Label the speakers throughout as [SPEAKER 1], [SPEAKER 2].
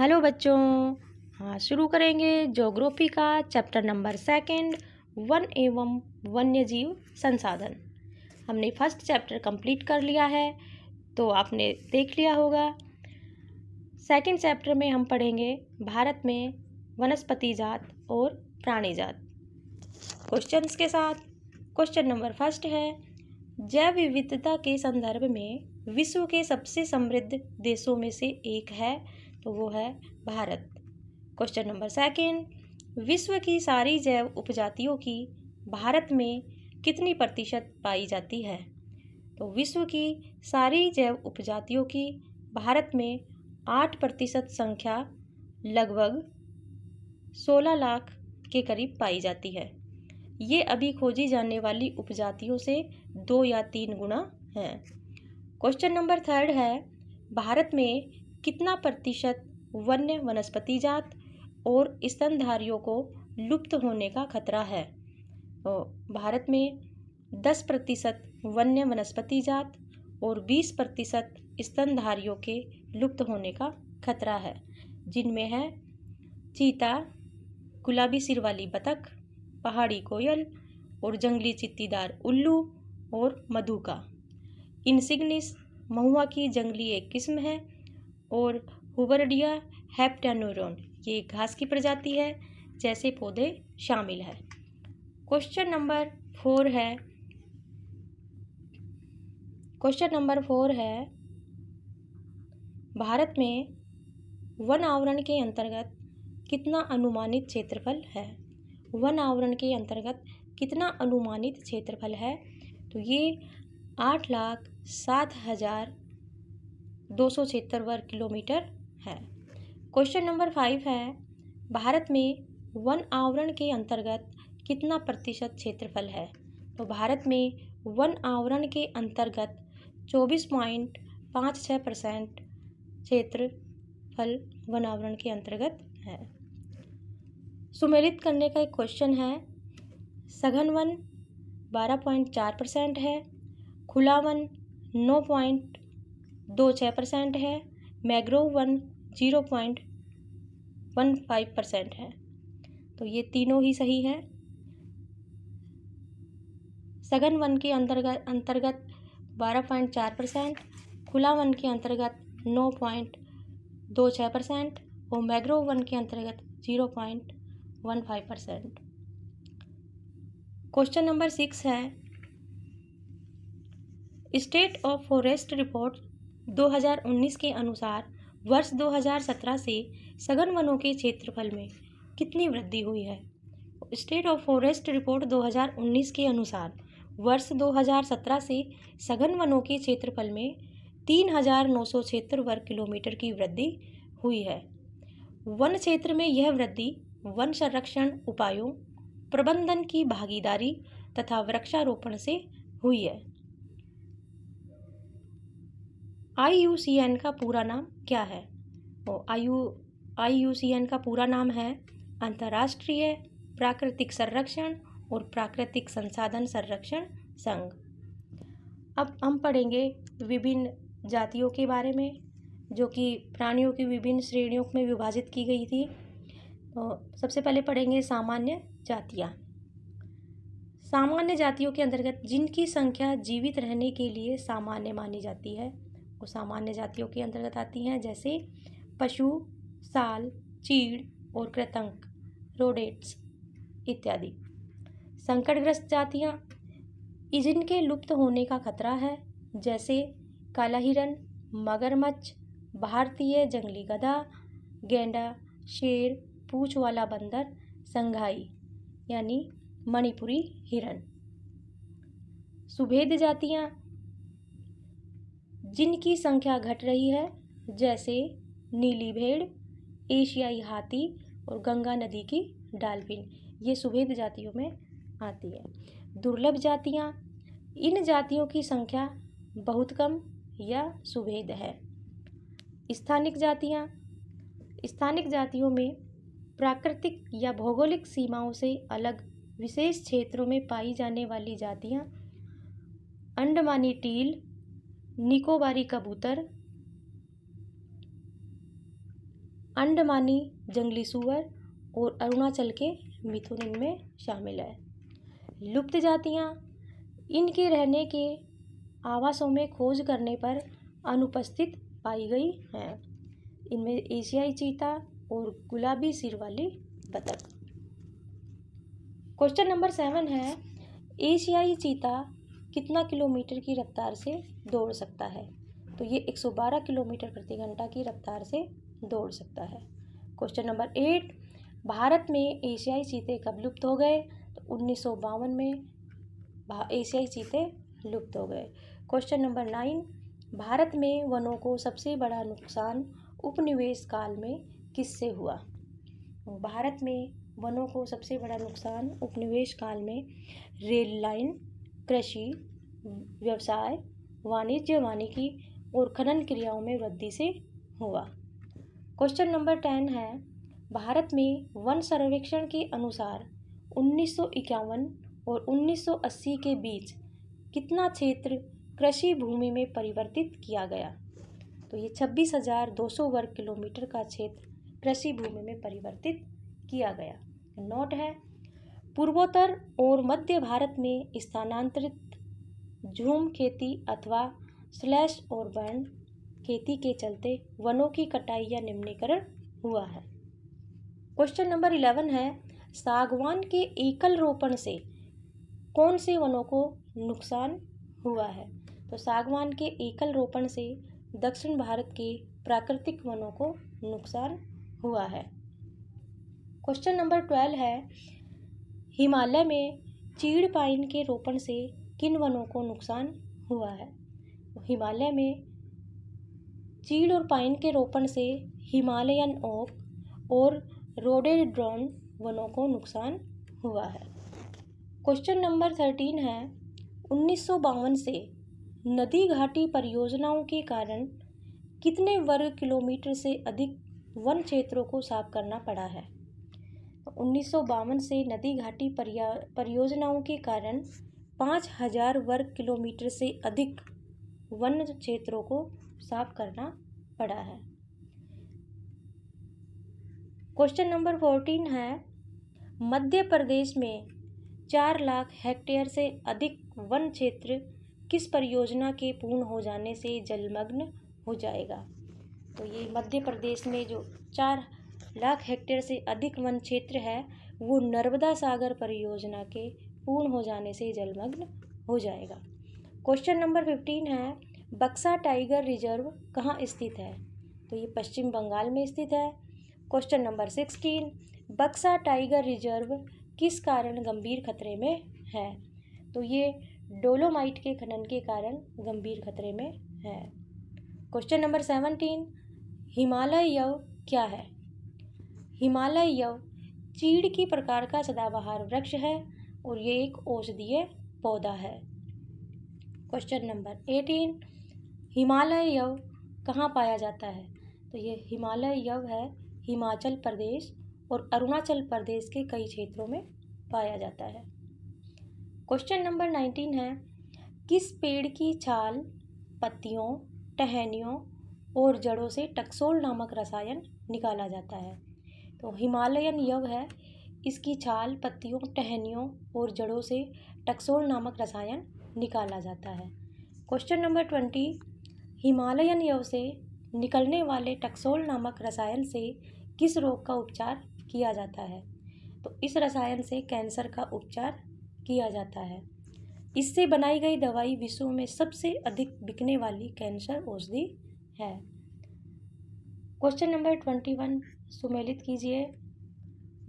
[SPEAKER 1] Hello बच्चों। हाँ, शुरू करेंगे ज्योग्राफी का चैप्टर नंबर 2 वन एवं वन्यजीव संसाधन। हमने फर्स्ट चैप्टर कंप्लीट कर लिया है, तो आपने देख लिया होगा। सेकंड चैप्टर में हम पढ़ेंगे भारत में वनस्पति जात और प्राणी जात क्वेश्चंस के साथ। क्वेश्चन नंबर फर्स्ट है, जैव विविधता के संदर्भ में विश्व के सबसे समृद्ध देशों में से एक है, तो वो है भारत। क्वेश्चन नंबर सेकंड, विश्व की सारी जैव उपजातियों की भारत में कितनी प्रतिशत पाई जाती है? तो विश्व की सारी जैव उपजातियों की भारत में 8% संख्या लगभग 16 लाख के करीब पाई जाती है। ये अभी खोजी जाने वाली उपजातियों से 2 या 3 गुना है। क्वेश्चन नंबर थर्ड है, भारत में कितना प्रतिशत वन्य वनस्पति जात और स्तनधारियों को लुप्त होने का खतरा है? तो भारत में 10% वन्य वनस्पति जात और 20% स्तनधारियों के लुप्त होने का खतरा है, जिनमें है चीता, गुलाबी सिर वाली बतख, पहाड़ी कोयल और जंगली चित्तीदार उल्लू और मधुका। इनसिग्निस महुआ की जंगली एक किस्म है और हुबरडिया हेप्टेनोरॉन ये घास की प्रजाति है, जैसे पौधे शामिल है। क्वेश्चन नंबर 4 है, भारत में वन आवरण के अंतर्गत कितना अनुमानित क्षेत्रफल है? वन आवरण के अंतर्गत कितना अनुमानित क्षेत्रफल है? तो ये 8,07,276 वर्ग किलोमीटर है। क्वेश्चन नंबर 5 है, भारत में वन आवरण के अंतर्गत कितना प्रतिशत क्षेत्रफल है? तो भारत में वन आवरण के अंतर्गत 24.56% क्षेत्रफल वन आवरण के अंतर्गत है। सुमेलित करने का एक क्वेश्चन है, सघन वन 12.4% है, खुला वन 9.26% है, मैंग्रोव वन 0.15% है। तो ये तीनों ही सही है। सघन वन के अंतर्गत 12.4%, खुला वन के अंतर्गत 9.26% और मैंग्रोव वन के अंतर्गत 0.15%। क्वेश्चन नंबर 6 है, स्टेट ऑफ फॉरेस्ट रिपोर्ट 2019 के अनुसार वर्ष 2017 से सघन वनों के क्षेत्रफल में कितनी वृद्धि हुई है? स्टेट ऑफ फॉरेस्ट रिपोर्ट 2019 के अनुसार वर्ष 2017 से सघन वनों के क्षेत्रफल में 3,976 वर्ग किलोमीटर की वृद्धि हुई है। वन क्षेत्र में यह वृद्धि वन संरक्षण उपायों, प्रबंधन की भागीदारी तथा वृक्षारोपण से हुई है। IUCN का पूरा नाम क्या है? तो IUCN का पूरा नाम है अंतर्राष्ट्रीय प्राकृतिक संरक्षण और प्राकृतिक संसाधन संरक्षण संघ। अब हम पढ़ेंगे विभिन्न जातियों के बारे में, जो कि प्राणियों की विभिन्न श्रेणियों में विभाजित की गई थी। तो सबसे पहले पढ़ेंगे सामान्य जातियाँ। सामान्य जातियों के अंतर्गत जिनकी संख्या जीवित रहने के लिए सामान्य मानी जाती है, वो सामान्य जातियों के अंतर्गत आती हैं, जैसे पशु, साल, चीड़ और कृंतक, रोडेट्स इत्यादि। संकटग्रस्त जातियाँ, जिनके लुप्त होने का खतरा है, जैसे काला हिरन, मगरमच्छ, भारतीय जंगली गधा, गैंडा, शेर, पूंछ वाला बंदर, संघाई यानी मणिपुरी हिरन। सुभेद जातियाँ, जिनकी संख्या घट रही है, जैसे नीली भेड़, एशियाई हाथी और गंगा नदी की डाल्फिन, ये सुभेद जातियों में आती है। दुर्लभ जातियाँ, इन जातियों की संख्या बहुत कम या सुभेद है। स्थानिक जातियाँ, स्थानिक जातियों में प्राकृतिक या भौगोलिक सीमाओं से अलग विशेष क्षेत्रों में पाई जाने वाली जातियाँ अंडमानी टील, निकोबारी कबूतर, अंडमानी जंगली सूअर और अरुणाचल के मिथुन इनमें शामिल है। लुप्त जातियाँ, इनके रहने के आवासों में खोज करने पर अनुपस्थित पाई गई हैं। इनमें एशियाई चीता और गुलाबी सिर वाली बतख। क्वेश्चन नंबर 7 है, एशियाई चीता कितना किलोमीटर की रफ्तार से दौड़ सकता है? तो ये 112 किलोमीटर प्रति घंटा की रफ्तार से दौड़ सकता है। क्वेश्चन नंबर 8, भारत में एशियाई चीते कब लुप्त हो गए? तो 1952 में एशियाई चीते लुप्त हो गए। क्वेश्चन नंबर 9, भारत में वनों को सबसे बड़ा नुकसान उपनिवेश काल में किससे हुआ? भारत में वनों को सबसे बड़ा नुकसान उपनिवेश काल में रेल लाइन, कृषि, व्यवसाय, वाणिज्य और खनन क्रियाओं में वृद्धि से हुआ। क्वेश्चन नंबर 10 है, भारत में वन सर्वेक्षण के अनुसार 1951 और 1980 के बीच कितना क्षेत्र कृषि भूमि में परिवर्तित किया गया? तो ये 26,200 वर्ग किलोमीटर का क्षेत्र कृषि भूमि में परिवर्तित किया गया। नोट है, पूर्वोत्तर और मध्य भारत में स्थानांतरित झूम खेती अथवा स्लैश और बर्न खेती के चलते वनों की कटाई या निम्नीकरण हुआ है। क्वेश्चन नंबर 11 है, सागवान के एकल रोपण से कौन से वनों को नुकसान हुआ है? तो सागवान के एकल रोपण से दक्षिण भारत के प्राकृतिक वनों को नुकसान हुआ है। क्वेश्चन नंबर 12 है, हिमालय में चीड़ पाइन के रोपण से किन वनों को नुकसान हुआ है? हिमालय में चीड़ और पाइन के रोपण से हिमालयन ओक और रोडोडेंड्रॉन वनों को नुकसान हुआ है। क्वेश्चन नंबर 13 है, 1952 से नदी घाटी परियोजनाओं के कारण कितने वर्ग किलोमीटर से अधिक वन क्षेत्रों को साफ करना पड़ा है? 1952 से नदी घाटी परियोजनाओं के कारण 5,000 वर्ग किलोमीटर से अधिक वन क्षेत्रों को साफ करना पड़ा है। क्वेश्चन नंबर 14 है, मध्य प्रदेश में 4 लाख हेक्टेयर से अधिक वन क्षेत्र किस परियोजना के पूर्ण हो जाने से जलमग्न हो जाएगा? तो ये मध्य प्रदेश में जो 4 लाख हेक्टेयर से अधिक वन क्षेत्र है वो नर्मदा सागर परियोजना के पूर्ण हो जाने से जलमग्न हो जाएगा। क्वेश्चन नंबर 15 है, बक्सा टाइगर रिजर्व कहाँ स्थित है? तो ये पश्चिम बंगाल में स्थित है। क्वेश्चन नंबर 16, बक्सा टाइगर रिजर्व किस कारण गंभीर खतरे में है? तो ये डोलोमाइट के खनन के कारण गंभीर खतरे में है। क्वेश्चन नंबर 17, हिमालय यव क्या है? हिमालय यव चीड़ की प्रकार का सदाबहार वृक्ष है और ये एक औषधीय पौधा है। क्वेश्चन नंबर 18, हिमालय यव कहाँ पाया जाता है? तो ये हिमालय यव है हिमाचल प्रदेश और अरुणाचल प्रदेश के कई क्षेत्रों में पाया जाता है। क्वेश्चन नंबर 19 है, किस पेड़ की छाल, पत्तियों, टहनियों और जड़ों से टक्सोल नामक रसायन निकाला जाता है? तो हिमालयन यव है, इसकी छाल, पत्तियों, टहनियों और जड़ों से टक्सोल नामक रसायन निकाला जाता है। क्वेश्चन नंबर 20, हिमालयन यव से निकलने वाले टक्सोल नामक रसायन से किस रोग का उपचार किया जाता है? तो इस रसायन से कैंसर का उपचार किया जाता है। इससे बनाई गई दवाई विश्व में सबसे अधिक बिकने वाली कैंसर औषधि है। क्वेश्चन नंबर 21 सुमेलित कीजिए।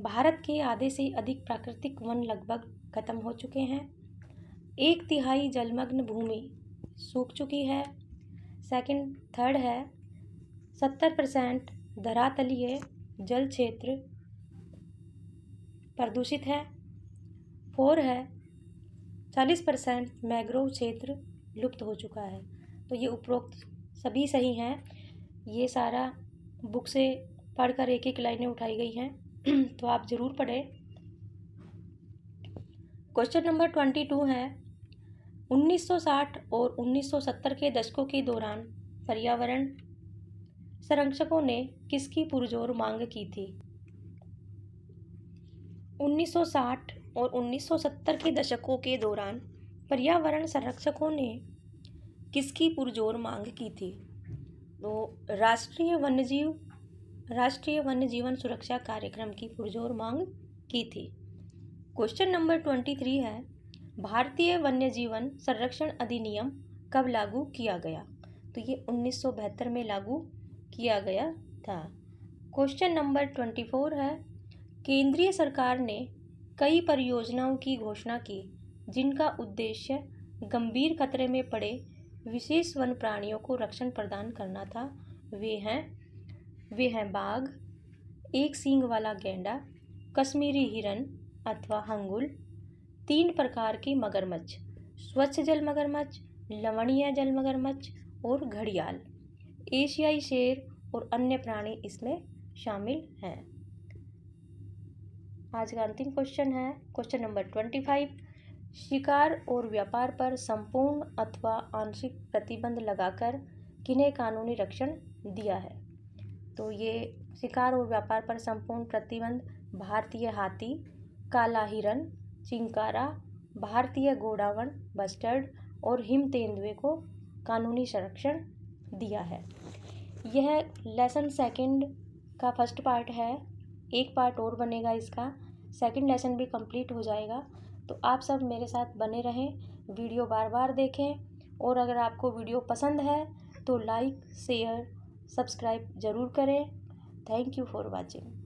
[SPEAKER 1] भारत के आधे से अधिक प्राकृतिक वन लगभग खत्म हो चुके हैं। 1/3 जलमग्न भूमि सूख चुकी है। थर्ड है 70% धरातलीय जल क्षेत्र प्रदूषित है। 4 है 40% मैंग्रोव क्षेत्र लुप्त हो चुका है। तो ये उपरोक्त सभी सही हैं। ये सारा बुक से पढ़कर एक एक लाइनें उठाई गई हैं तो आप ज़रूर पढ़ें। क्वेश्चन नंबर 22 है, 1960 और 1970 के दशकों के दौरान पर्यावरण संरक्षकों ने किसकी पुरजोर मांग की थी? 1960 और 1970 के दशकों के दौरान पर्यावरण संरक्षकों ने किसकी पुरजोर मांग की थी? तो राष्ट्रीय वन्य जीवन सुरक्षा कार्यक्रम की पुरजोर मांग की थी। क्वेश्चन नंबर 23 है, भारतीय वन्य जीवन संरक्षण अधिनियम कब लागू किया गया? तो ये 1972 में लागू किया गया था। क्वेश्चन नंबर 24 है, केंद्रीय सरकार ने कई परियोजनाओं की घोषणा की जिनका उद्देश्य गंभीर खतरे में पड़े विशेष वन प्राणियों को रक्षण प्रदान करना था। वे हैं बाघ, एक सींग वाला गैंडा, कश्मीरी हिरन अथवा हंगुल, 3 प्रकार के मगरमच्छ, स्वच्छ जल मगरमच्छ, लवणीय जल मगरमच्छ और घड़ियाल, एशियाई शेर और अन्य प्राणी इसमें शामिल हैं। आज का अंतिम क्वेश्चन है क्वेश्चन नंबर 25, शिकार और व्यापार पर संपूर्ण अथवा आंशिक प्रतिबंध लगाकर किन्हें कानूनी रक्षण दिया है? तो ये शिकार और व्यापार पर संपूर्ण प्रतिबंध भारतीय हाथी, काला हिरन, चिंकारा, भारतीय घोड़ावण बस्टर्ड और हिम तेंदुए को कानूनी संरक्षण दिया है। यह लेसन सेकंड का फर्स्ट पार्ट है, एक पार्ट और बनेगा इसका, सेकंड लेसन भी कंप्लीट हो जाएगा। तो आप सब मेरे साथ बने रहें, वीडियो बार बार देखें और अगर आपको वीडियो पसंद है तो लाइक शेयर सब्सक्राइब ज़रूर करें। Thank you for watching.